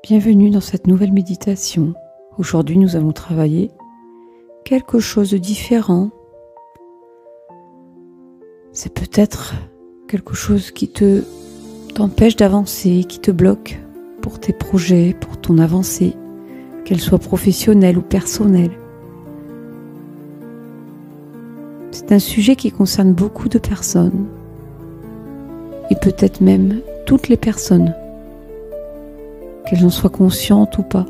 Bienvenue dans cette nouvelle méditation. Aujourd'hui, nous allons travailler quelque chose de différent. C'est peut-être quelque chose qui t'empêche d'avancer, qui te bloque pour tes projets, pour ton avancée, qu'elle soit professionnelle ou personnelle. C'est un sujet qui concerne beaucoup de personnes et peut-être même toutes les personnes, qu'elles en soient conscientes ou pas,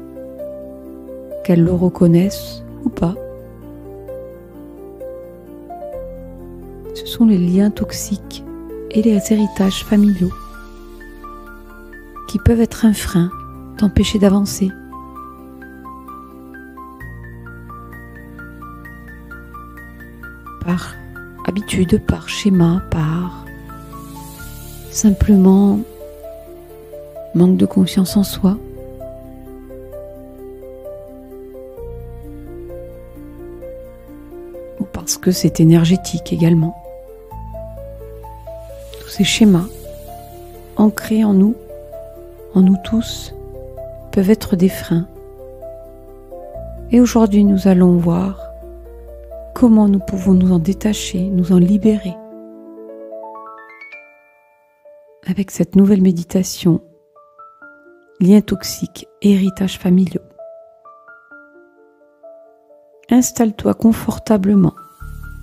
qu'elles le reconnaissent ou pas. Ce sont les liens toxiques et les héritages familiaux qui peuvent être un frein, t'empêcher d'avancer. Par habitude, par schéma, par simplement manque de confiance en soi. Ou parce que c'est énergétique également. Tous ces schémas ancrés en nous tous, peuvent être des freins. Et aujourd'hui, nous allons voir comment nous pouvons nous en détacher, nous en libérer. Avec cette nouvelle méditation, liens toxiques, héritages familiaux. Installe-toi confortablement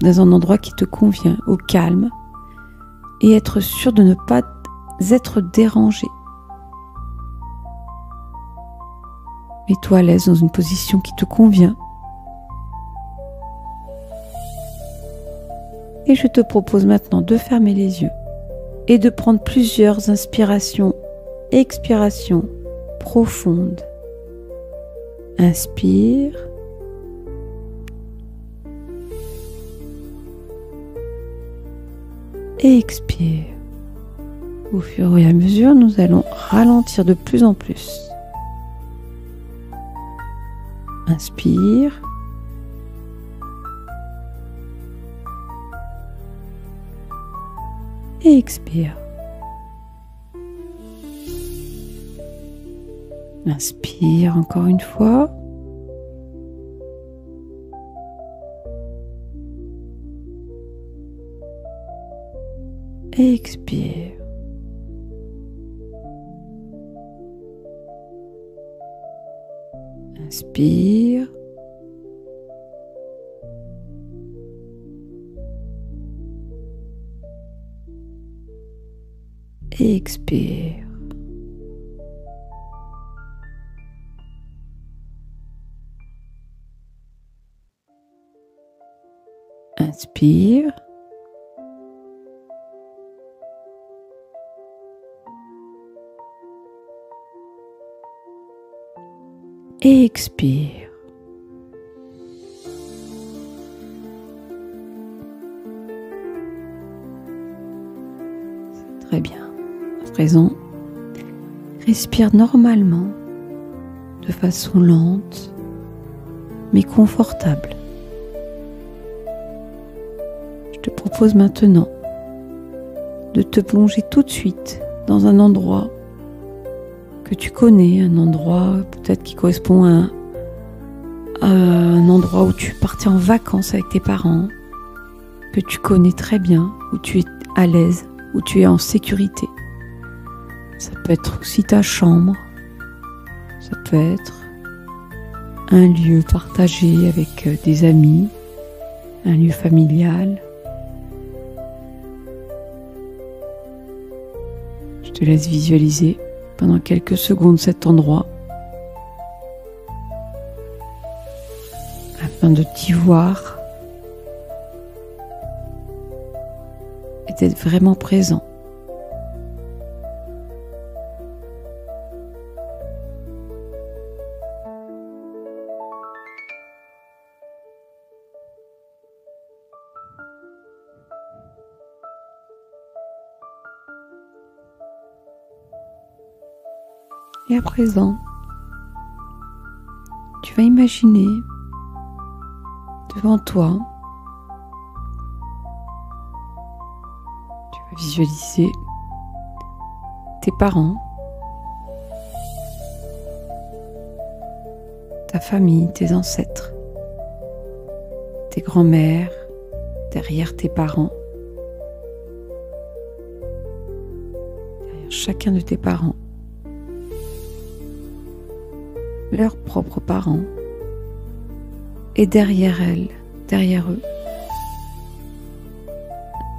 dans un endroit qui te convient, au calme, et être sûr de ne pas être dérangé. Mets-toi à l'aise dans une position qui te convient. Et je te propose maintenant de fermer les yeux et de prendre plusieurs inspirations et expirations profondes. Inspire. Et expire. Au fur et à mesure, nous allons ralentir de plus en plus. Inspire. Et expire. Inspire encore une fois. Et expire. Inspire. Et expire. Inspire. Et expire. C'est très bien. À présent, respire normalement, de façon lente, mais confortable. Je te propose maintenant de te plonger tout de suite dans un endroit que tu connais, un endroit peut-être qui correspond à un endroit où tu partais en vacances avec tes parents, que tu connais très bien, où tu es à l'aise, où tu es en sécurité. Ça peut être aussi ta chambre, ça peut être un lieu partagé avec des amis, un lieu familial. Je te laisse visualiser pendant quelques secondes cet endroit afin de t'y voir et d'être vraiment présent. Et à présent, tu vas imaginer devant toi, tu vas visualiser tes parents ta famille, tes ancêtres, tes grands-mères, derrière tes parents, derrière chacun de tes parents, leurs propres parents, et derrière elles, derrière eux,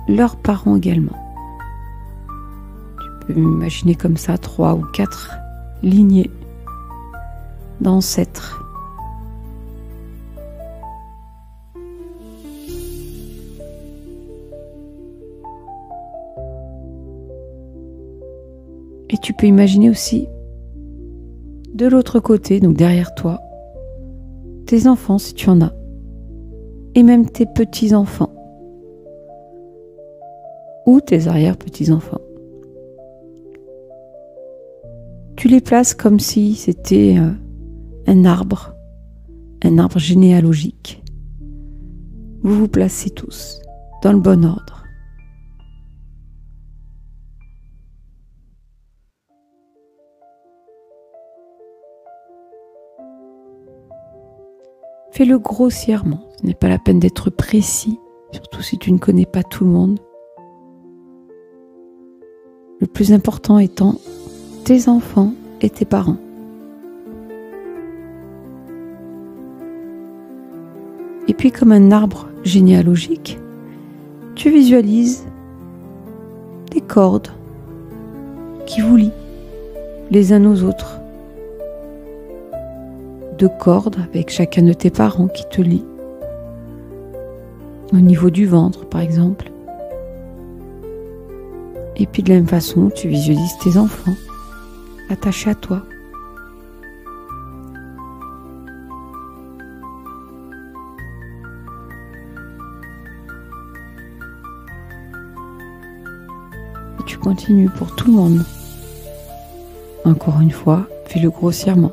leurs parents également. Tu peux imaginer comme ça 3 ou 4 lignées d'ancêtres. Et tu peux imaginer aussi de l'autre côté, donc derrière toi, tes enfants si tu en as, et même tes petits-enfants ou tes arrière-petits-enfants. Tu les places comme si c'était un arbre généalogique. Vous vous placez tous dans le bon ordre. Fais-le grossièrement, ce n'est pas la peine d'être précis, surtout si tu ne connais pas tout le monde. Le plus important étant tes enfants et tes parents. Et puis comme un arbre généalogique, tu visualises des cordes qui vous lient les uns aux autres. 2 cordes avec chacun de tes parents qui te lient. Au niveau du ventre, par exemple. Et puis de la même façon, tu visualises tes enfants attachés à toi. Et tu continues pour tout le monde. Encore une fois, fais-le grossièrement.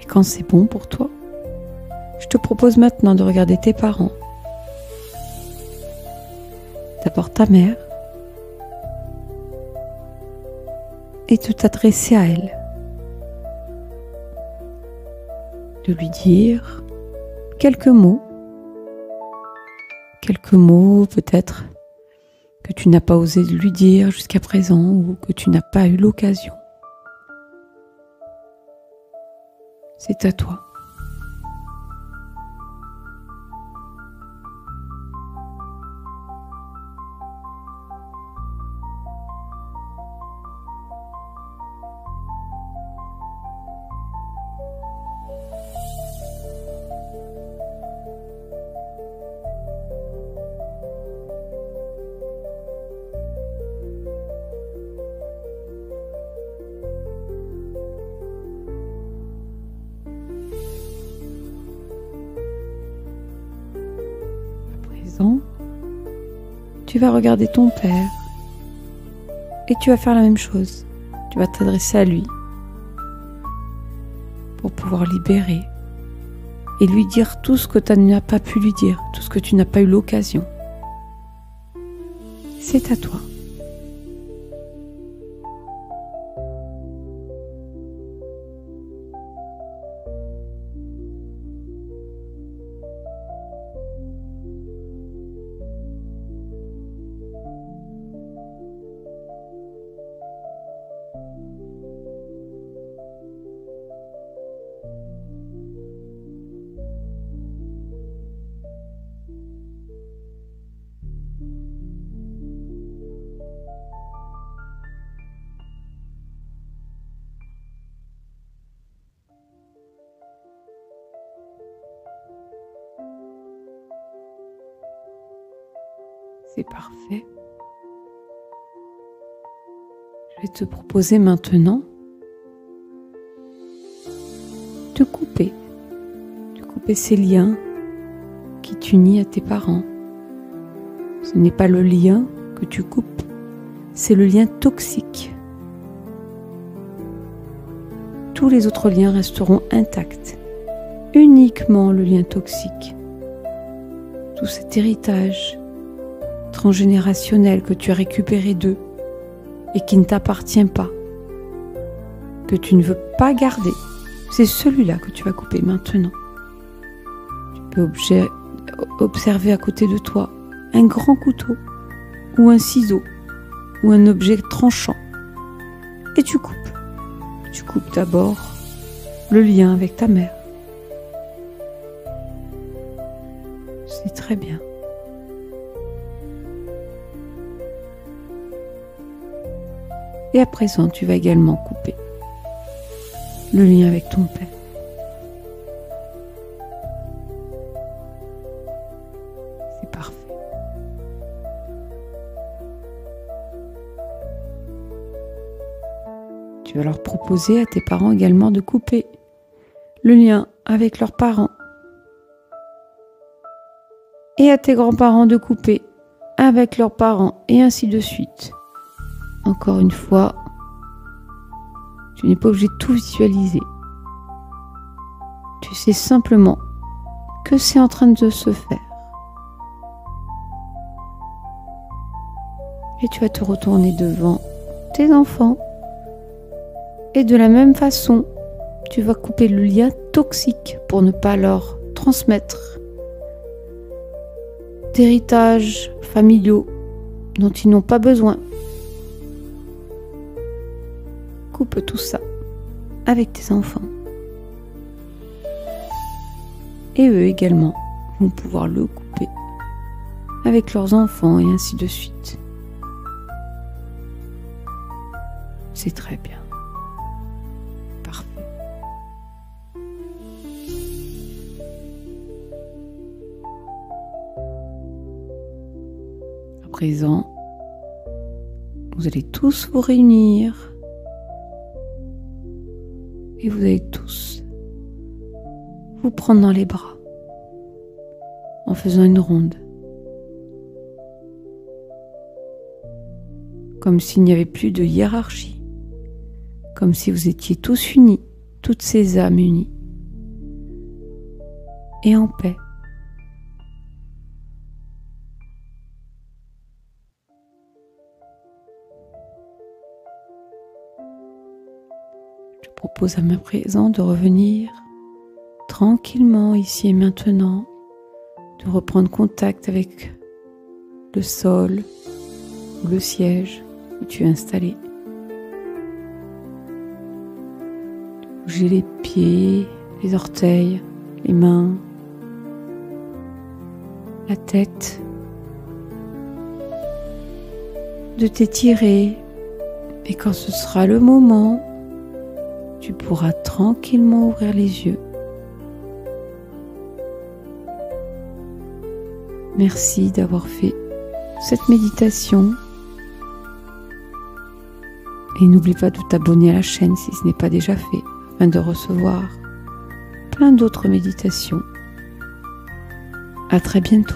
Et quand c'est bon pour toi, je te propose maintenant de regarder tes parents. D'abord ta mère. Et de t'adresser à elle. De lui dire quelques mots. Quelques mots peut-être que tu n'as pas osé lui dire jusqu'à présent ou que tu n'as pas eu l'occasion. C'est à toi. Tu vas regarder ton père et tu vas faire la même chose. Tu vas t'adresser à lui pour pouvoir libérer et lui dire tout ce que tu n'as pas pu lui dire, tout ce que tu n'as pas eu l'occasion. C'est à toi. C'est parfait. Je vais te proposer maintenant de couper ces liens qui t'unissent à tes parents. Ce n'est pas le lien que tu coupes, c'est le lien toxique. Tous les autres liens resteront intacts, uniquement le lien toxique. Tout cet héritage transgénérationnel que tu as récupéré d'eux et qui ne t'appartient pas, que tu ne veux pas garder, c'est celui-là que tu vas couper maintenant. Tu peux observer à côté de toi un grand couteau ou un ciseau ou un objet tranchant et tu coupes. Tu coupes d'abord le lien avec ta mère. C'est très bien. Et à présent, tu vas également couper le lien avec ton père. C'est parfait. Tu vas leur proposer à tes parents également de couper le lien avec leurs parents. Et à tes grands-parents de couper avec leurs parents et ainsi de suite. Encore une fois, tu n'es pas obligé de tout visualiser. Tu sais simplement que c'est en train de se faire. Et tu vas te retourner devant tes enfants. Et de la même façon, tu vas couper le lien toxique pour ne pas leur transmettre d'héritages familiaux dont ils n'ont pas besoin. Coupe tout ça avec tes enfants. Et eux également vont pouvoir le couper avec leurs enfants et ainsi de suite. C'est très bien. Parfait. À présent, vous allez tous vous réunir. Et vous allez tous vous prendre dans les bras en faisant une ronde. Comme s'il n'y avait plus de hiérarchie. Comme si vous étiez tous unis, toutes ces âmes unies. Et en paix. Je propose à présent de revenir tranquillement ici et maintenant, de reprendre contact avec le sol ou le siège où tu es installé. De bouger les pieds, les orteils, les mains, la tête, de t'étirer et quand ce sera le moment, tu pourras tranquillement ouvrir les yeux. Merci d'avoir fait cette méditation. Et n'oublie pas de t'abonner à la chaîne si ce n'est pas déjà fait, afin de recevoir plein d'autres méditations. À très bientôt.